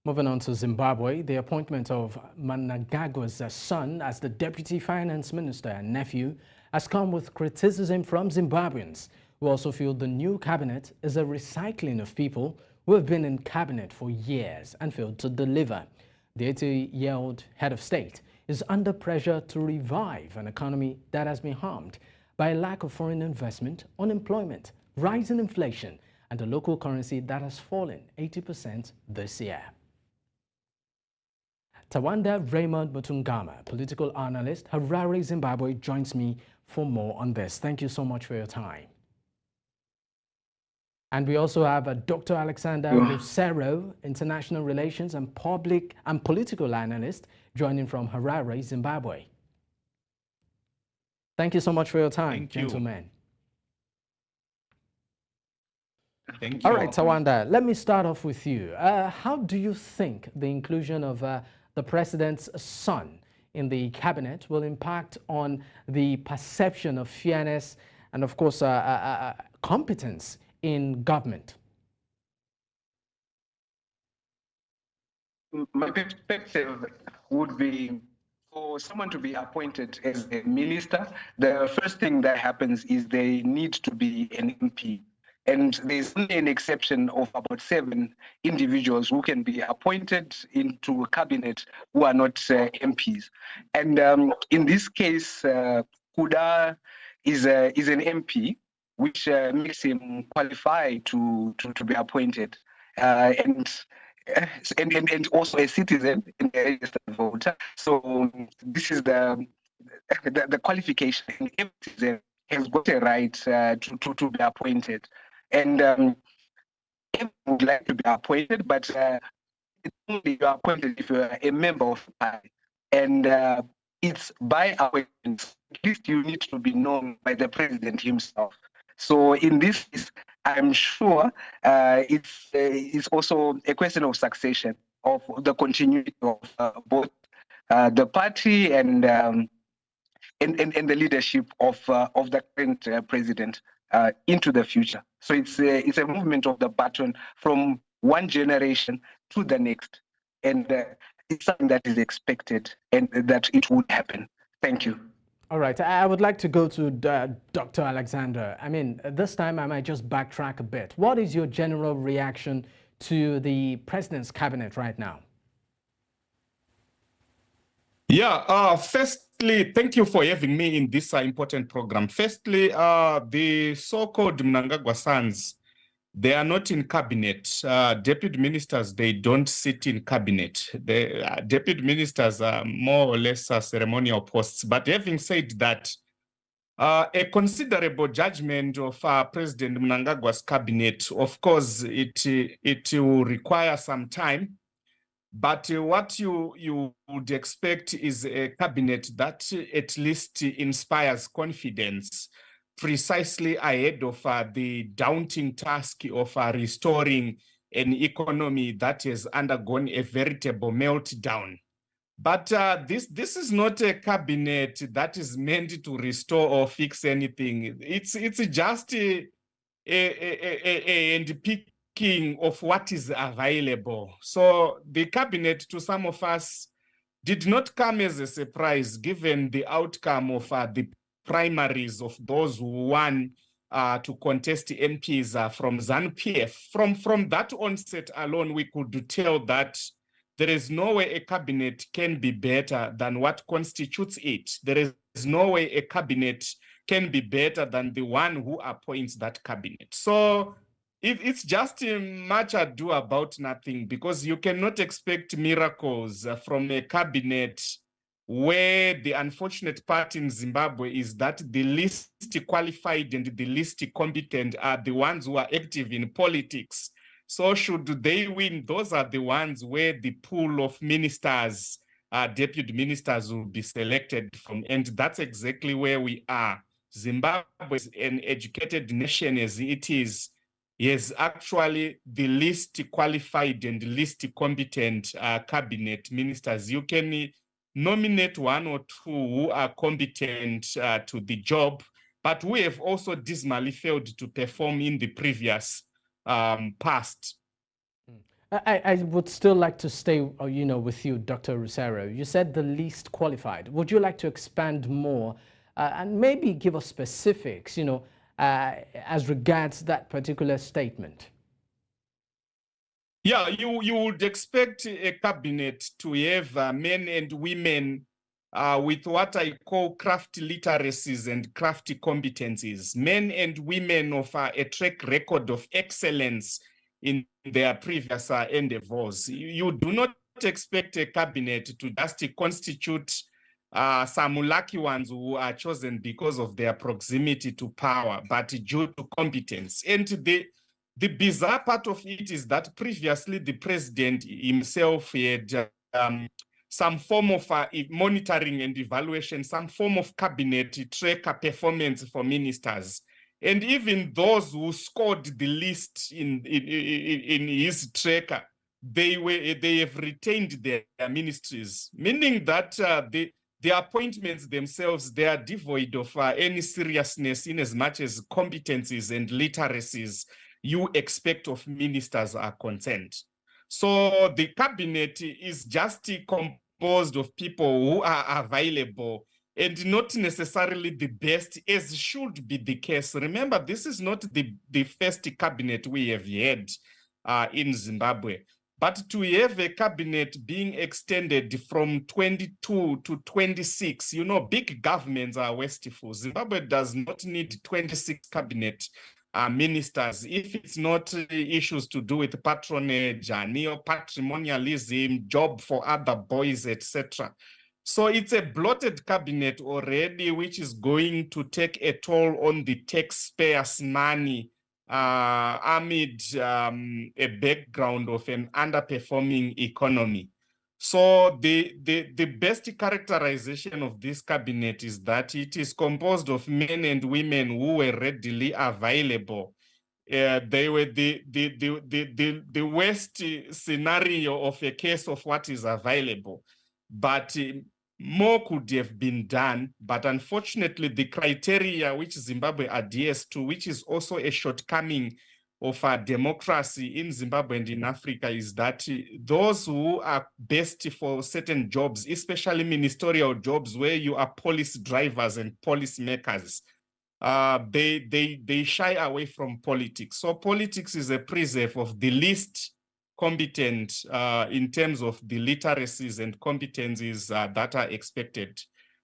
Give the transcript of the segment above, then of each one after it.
Moving on to Zimbabwe, the appointment of Mnangagwa's son as the Deputy Finance Minister and nephew has come with criticism from Zimbabweans, who also feel the new cabinet is a recycling of people who have been in cabinet for years and failed to deliver. The 80-year-old head of state is under pressure to revive an economy that has been harmed by a lack of foreign investment, unemployment, rising inflation, and a local currency that has fallen 80% this year. Tawanda Raymond Mutungama, political analyst, Harare, Zimbabwe, joins me for more on this. Thank you so much for your time. And we also have Dr. Alexander Lucero, international relations and public and political analyst, joining from Harare, Zimbabwe. Thank you so much for your time, gentlemen. Thank you. All right, Tawanda, let me start off with you. How do you think the inclusion of the president's son in the cabinet will impact on the perception of fairness and, of course, competence in government? My perspective would be for someone to be appointed as a minister, the first thing that happens is they need to be an MP. And there's only an exception of about 7 individuals who can be appointed into a cabinet who are not MPs. And in this case, Kuda is an MP, which makes him qualified to be appointed. And also a citizen and a registered voter. So this is the qualification. Every citizen has got a right to be appointed. And everyone would like to be appointed, but it's only you're appointed if you're a member of the party. And it's by appointment. At least you need to be known by the president himself. So in this case, I'm sure it's also a question of succession, of the continuity of both the party and the leadership of the current president into the future. So it's a movement of the baton from one generation to the next, and it's something that is expected and that it would happen. Thank you. All right, I would like to go to Dr. Alexander. I mean, this time I might just backtrack a bit. What is your general reaction to the president's cabinet right now? Yeah, firstly, thank you for having me in this important program. Firstly, the so-called Mnangagwa sons, they are not in cabinet. Deputy ministers, they don't sit in cabinet. The deputy ministers are more or less ceremonial posts. But having said that, a considerable judgment of President Mnangagwa's cabinet, of course, it will require some time. But what you would expect is a cabinet that at least inspires confidence precisely ahead of the daunting task of restoring an economy that has undergone a veritable meltdown. But this is not a cabinet that is meant to restore or fix anything. It's just a handpicking of what is available. So the cabinet, to some of us, did not come as a surprise, given the outcome of the primaries of those who won to contest MPs from ZANU-PF. From that onset alone, we could tell that there is no way a cabinet can be better than what constitutes it. There is no way a cabinet can be better than the one who appoints that cabinet. So it's just much ado about nothing, because you cannot expect miracles from a cabinet where the unfortunate part in Zimbabwe is that the least qualified and the least competent are the ones who are active in politics. So should they win, those are the ones where the pool of ministers, deputy ministers, will be selected from. And that's exactly where we are. Zimbabwe is an educated nation as it is actually the least qualified and least competent cabinet ministers. You can nominate 1 or 2 who are competent to the job, but we have also dismally failed to perform in the previous past. I would still like to stay, with you, Dr. Rusero. You said the least qualified. Would you like to expand more and maybe give us specifics, as regards that particular statement? Yeah, you would expect a cabinet to have men and women with what I call craft literacies and crafty competencies, men and women of a track record of excellence in their previous endeavors. You do not expect a cabinet to just constitute some lucky ones who are chosen because of their proximity to power, but due to competence. And the bizarre part of it is that previously the president himself had some form of monitoring and evaluation, some form of cabinet tracker performance for ministers. And even those who scored the least in his tracker, they have retained their ministries, meaning that the appointments themselves, they are devoid of any seriousness in as much as competencies and literacies you expect of ministers are concerned. So the cabinet is just composed of people who are available and not necessarily the best, as should be the case. Remember, this is not the first cabinet we have had in Zimbabwe. But to have a cabinet being extended from 22 to 26, big governments are wasteful. Zimbabwe does not need 26 cabinet ministers if it's not issues to do with patronage, neo-patrimonialism, job for other boys, etc. So it's a bloated cabinet already, which is going to take a toll on the taxpayers' money amid a background of an underperforming economy. So the best characterization of this cabinet is that it is composed of men and women who were readily available. They were the worst scenario of a case of what is available. But more could have been done. But unfortunately, the criteria which Zimbabwe adheres to, which is also a shortcoming of our democracy in Zimbabwe and in Africa, is that those who are best for certain jobs, especially ministerial jobs where you are policy drivers and policy makers, they shy away from politics. So politics is a preserve of the least competent in terms of the literacies and competencies that are expected.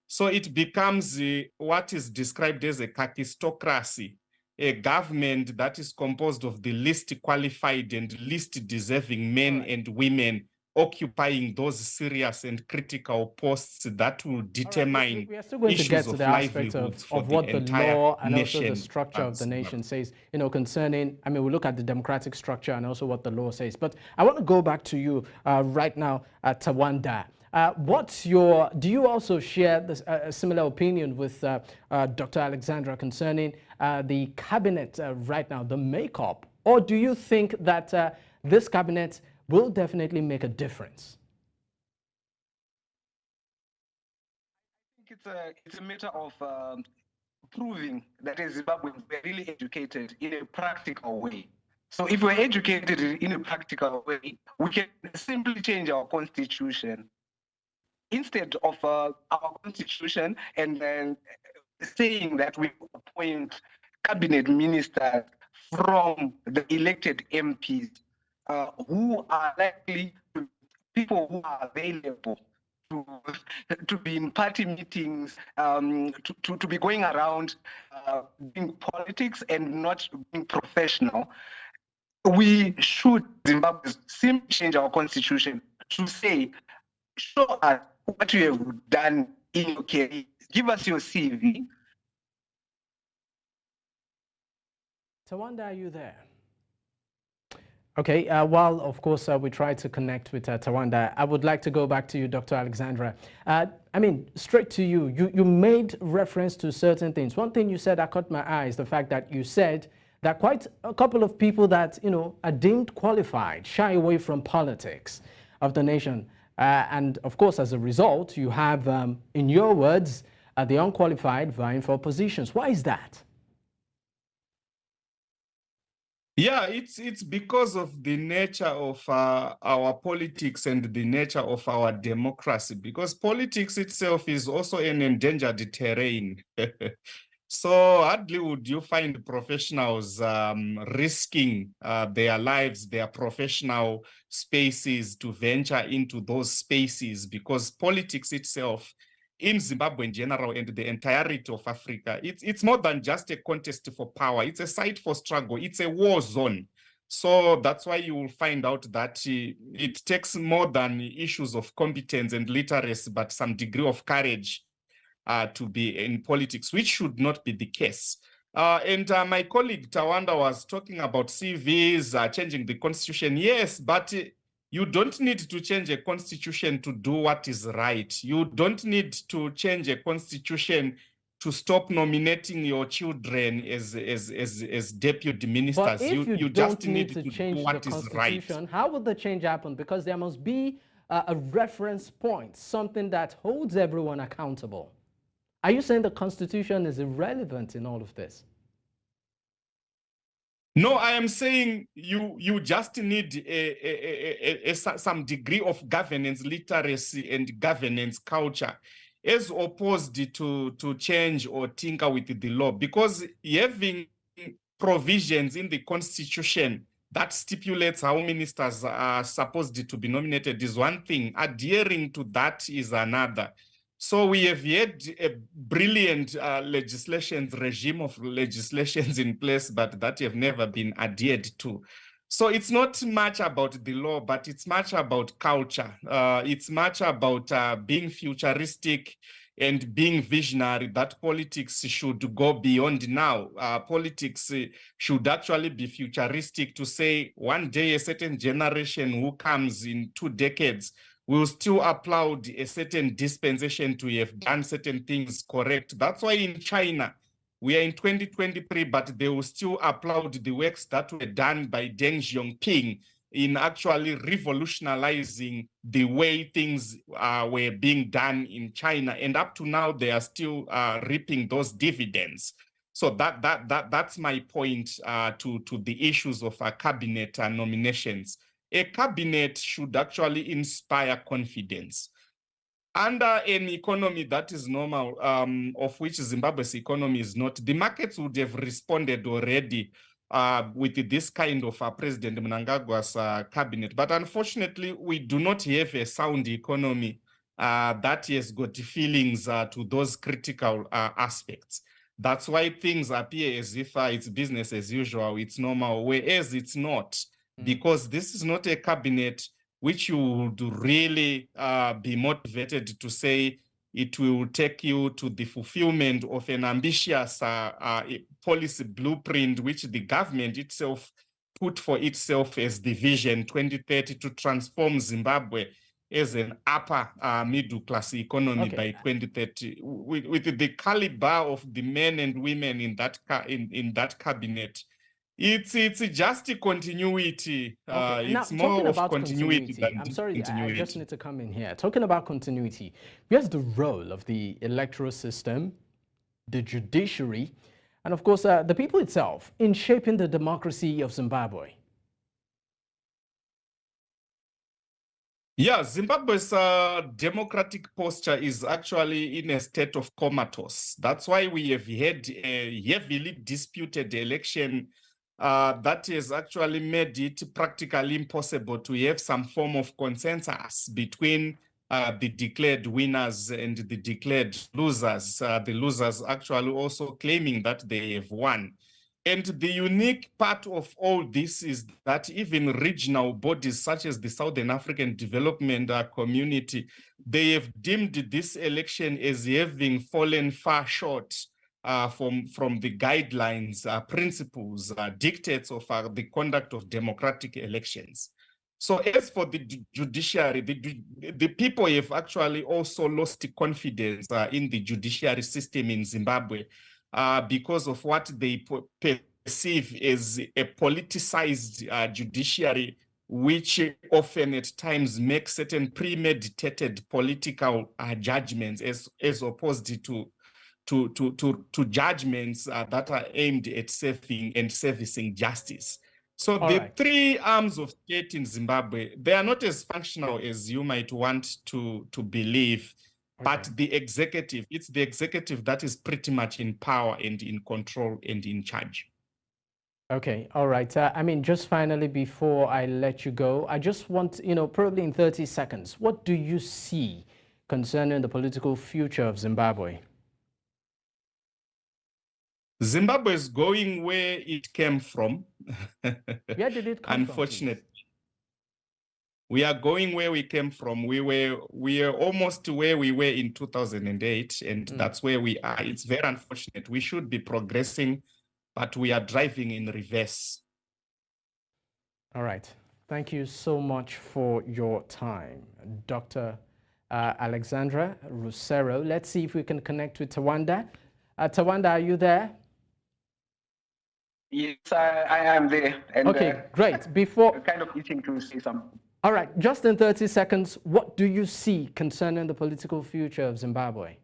So it becomes what is described as a kakistocracy, a government that is composed of the least qualified and least deserving men and women occupying those serious and critical posts that will determine we are still going to get to the aspect of what the law and also the structure of the nation says, concerning, we look at the democratic structure and also what the law says. But I want to go back to you right now, Tawanda. Do you also share this, a similar opinion with Dr. Alexandra concerning the cabinet right now, the makeup? Or do you think that this cabinet will definitely make a difference? I think it's a matter of proving that as Zimbabweans we're really educated in a practical way. So if we're educated in a practical way, we can simply change our constitution. Instead of our constitution and then saying that we appoint cabinet ministers from the elected MPs who are likely to people who are available to be in party meetings, to be going around doing politics and not being professional. We should, Zimbabwe, simply change our constitution to say, show us what you have done in your career. Give us your CV. Tawanda, are you there? Okay, while of course we try to connect with Tawanda, I would like to go back to you, Dr. Alexandra. Straight to you. You made reference to certain things. One thing you said that caught my eye is the fact that you said that quite a couple of people that are deemed qualified shy away from politics of the nation. And of course, as a result, you have, in your words, the unqualified vying for positions. Why is that? Yeah, it's because of the nature of our politics and the nature of our democracy, because politics itself is also an endangered terrain. So hardly would you find professionals risking their lives, their professional spaces to venture into those spaces, because politics itself in Zimbabwe in general and the entirety of Africa, it's more than just a contest for power. It's a site for struggle. It's a war zone. So that's why you will find out that it takes more than issues of competence and literacy, but some degree of courage to be in politics, which should not be the case. And my colleague Tawanda was talking about CVs, changing the constitution. Yes, but you don't need to change a constitution to do what is right. You don't need to change a constitution to stop nominating your children as deputy ministers. But if you just don't need to change do what the is right. constitution, how would the change happen? Because there must be a reference point, something that holds everyone accountable. Are you saying the constitution is irrelevant in all of this? No, I am saying you just need some degree of governance literacy and governance culture, as opposed to change or tinker with the law, because having provisions in the constitution that stipulates how ministers are supposed to be nominated is one thing. Adhering to that is another. So we have had a brilliant regime of legislations in place, but that have never been adhered to. So it's not much about the law, but it's much about culture. It's much about being futuristic and being visionary, that politics should go beyond now. Politics should actually be futuristic, to say one day a certain generation who comes in 2 decades will still applaud a certain dispensation to have done certain things correct. That's why in China, we are in 2023, but they will still applaud the works that were done by Deng Xiaoping in actually revolutionizing the way things were being done in China. And up to now, they are still reaping those dividends. So that's my point to the issues of cabinet nominations. A cabinet should actually inspire confidence. Under an economy that is normal, of which Zimbabwe's economy is not, the markets would have responded already with this kind of President Mnangagwa's cabinet. But unfortunately, we do not have a sound economy that has got feelings to those critical aspects. That's why things appear as if it's business as usual, it's normal, whereas it's not, because this is not a cabinet which you would really be motivated to say it will take you to the fulfillment of an ambitious policy blueprint, which the government itself put for itself as the Vision 2030 to transform Zimbabwe as an upper middle class economy by 2030. With the caliber of the men and women in that cabinet, it's just a continuity. It's more of continuity than I'm sorry, discontinuity. I just need to come in here. Talking about continuity, where's the role of the electoral system, the judiciary, and of course the people itself in shaping the democracy of Zimbabwe? Yeah, Zimbabwe's democratic posture is actually in a state of comatose. That's why we have had a heavily disputed election that has actually made it practically impossible to have some form of consensus between the declared winners and the declared losers. The losers actually also claiming that they have won. And the unique part of all this is that even regional bodies such as the Southern African Development Community, they have deemed this election as having fallen far short from the guidelines, principles, dictates of the conduct of democratic elections. So as for the judiciary, the people have actually also lost confidence in the judiciary system in Zimbabwe because of what they perceive as a politicized judiciary, which often at times makes certain premeditated political judgments as opposed to judgments that are aimed at serving and servicing justice. So All the right. three arms of state in Zimbabwe, they are not as functional as you might want to believe, but the executive, it's the executive that is pretty much in power and in control and in charge. Okay, all right. I mean, just finally, before I let you go, I just want, probably in 30 seconds, what do you see concerning the political future of Zimbabwe? Zimbabwe is going where it came from. Where did it come from? Unfortunately. We are going where we came from. We are almost where we were in 2008, and that's where we are. It's very unfortunate. We should be progressing, but we are driving in reverse. All right. Thank you so much for your time, Dr. Alexandra Rusero. Let's see if we can connect with Tawanda. Tawanda, are you there? Yes, I am there. And, okay, great. Before kind of itching to say something. All right, just in 30 seconds, what do you see concerning the political future of Zimbabwe?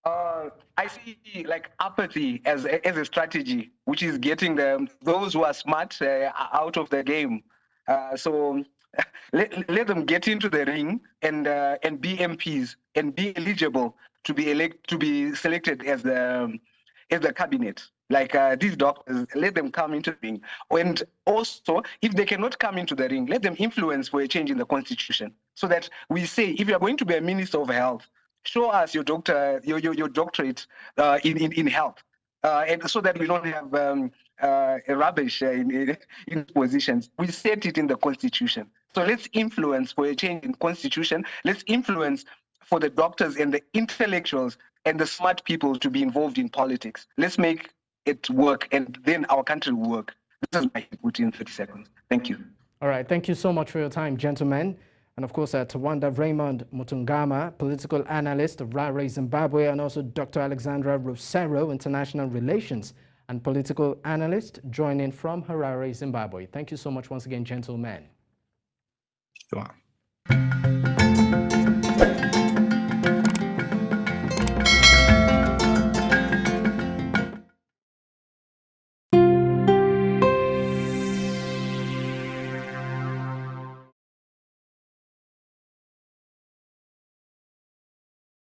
I see like apathy as a strategy, which is getting those who are smart out of the game. So let them get into the ring and be MPs and be eligible to be selected as the cabinet. Like these doctors, let them come into the ring. And also, if they cannot come into the ring, let them influence for a change in the constitution. So that we say, if you are going to be a minister of health, show us your doctorate in health. And so that we don't have rubbish in positions. We set it in the constitution. So let's influence for a change in constitution. Let's influence for the doctors and the intellectuals and the smart people to be involved in politics. Let's make it work, and then our country will work. This is my input in 30 seconds. Thank you. All right. Thank you so much for your time, gentlemen. And of course, Tawanda Raymond Mutungama, political analyst of Harare, Zimbabwe, and also Dr. Alexandra Rusero, international relations and political analyst, joining from Harare, Zimbabwe. Thank you so much once again, gentlemen. Sure.